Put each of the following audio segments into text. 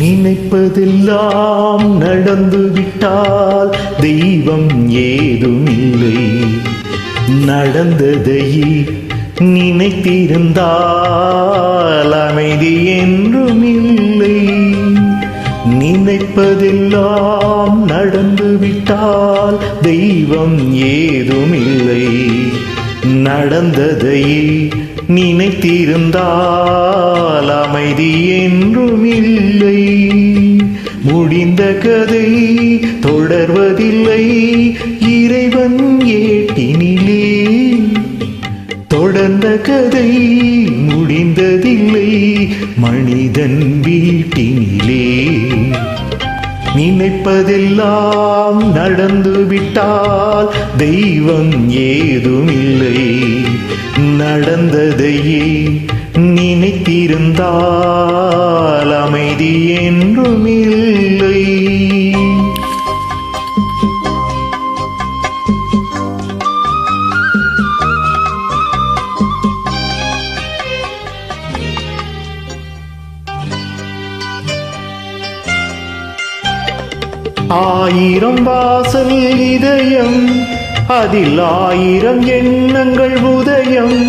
நினைப்பதெல்லாம் நடந்துவிட்டால் தெய்வம் ஏதுமில்லை. நடந்ததை நினைத்திருந்தால் அமைதி என்றும் இல்லை. நினைப்பதெல்லாம் நடந்துவிட்டால் தெய்வம் ஏதுமில்லை. நடந்ததை நினைத்திருந்தால் அமைதி என்றும் இல்லை. முடிந்த கதை தொடர்வதில்லை இறைவன் ஏட்டினிலே. தொடர்ந்த கதை முடிந்ததில்லை மனிதன் வீட்டினிலே. நினைப்பதெல்லாம் நடந்துவிட்டால் தெய்வம் ஏதுமில்லை. நடந்ததையே நினைத்திருந்தால் அமைதி என்றும் இல்லை. ஆயிரம் வாசல் இதயம், அதில் ஆயிரம் எண்ணங்கள் உதயம்.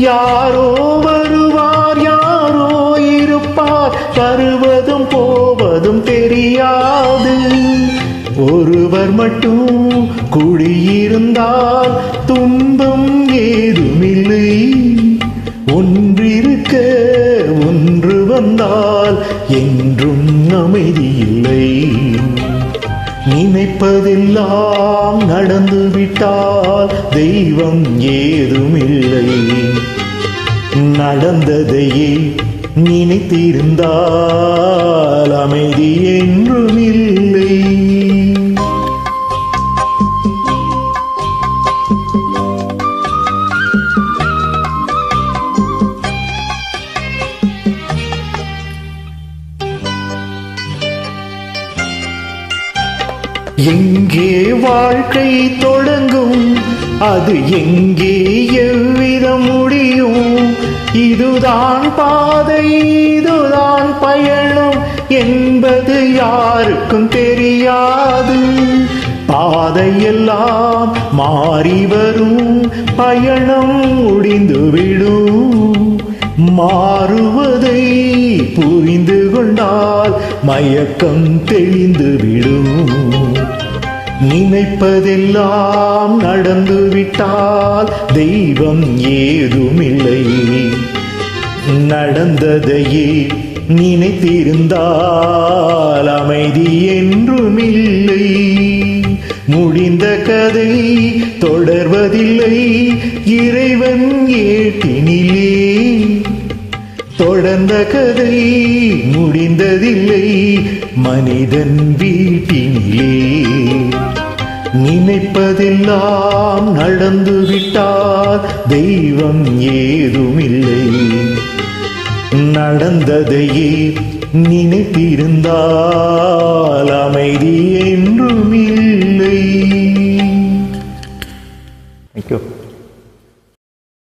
யாரோ வருவார் யாரோ இருப்பார், வருவதும் போவதும் தெரியாது. ஒருவர் மட்டும் குடியிருந்தால் துன்பம் ஏதுமில்லை. ஒன்றிருக்க ஒன்று வந்தால் என்றும் அமைதியில்லை. நினைப்பதெல்லாம் நடந்துவிட்டால் தெய்வம் ஏதுமில்லை. நடந்ததையே நினைத்திருந்தால் அமைதி என்றும் இல்லை. எங்கே வாழ்க்கை தொடங்கும், அது எங்கே எவ்விதம் முடியும்? இதுதான் பாதை இதுதான் பயணம் என்பது யாருக்கும் தெரியாது. பாதையெல்லாம் மாறி வரும், பயணம் முடிந்துவிடும். மாறுவதை புரிந்து கொண்டால் மயக்கம் தெளிந்துவிடும். நினைப்பதெல்லாம் நடந்துவிட்டால் தெய்வம் ஏதுமில்லை. நடந்ததையே நினைத்திருந்தால் அமைதி என்றும் இல்லை. முடிந்த கதை தொடர்வதில்லை இறைவன் ஏட்டினிலே. தொடர்ந்த கதை முடிந்ததில்லை மனிதன் வீட்டினிலே. நினைப்பதெல்லாம் நடந்துவிட்டால் தெய்வம் ஏதுமில்லை. நடந்ததையே நினைத்திருந்தால் அமைதி என்றும் இல்லை. Thank you.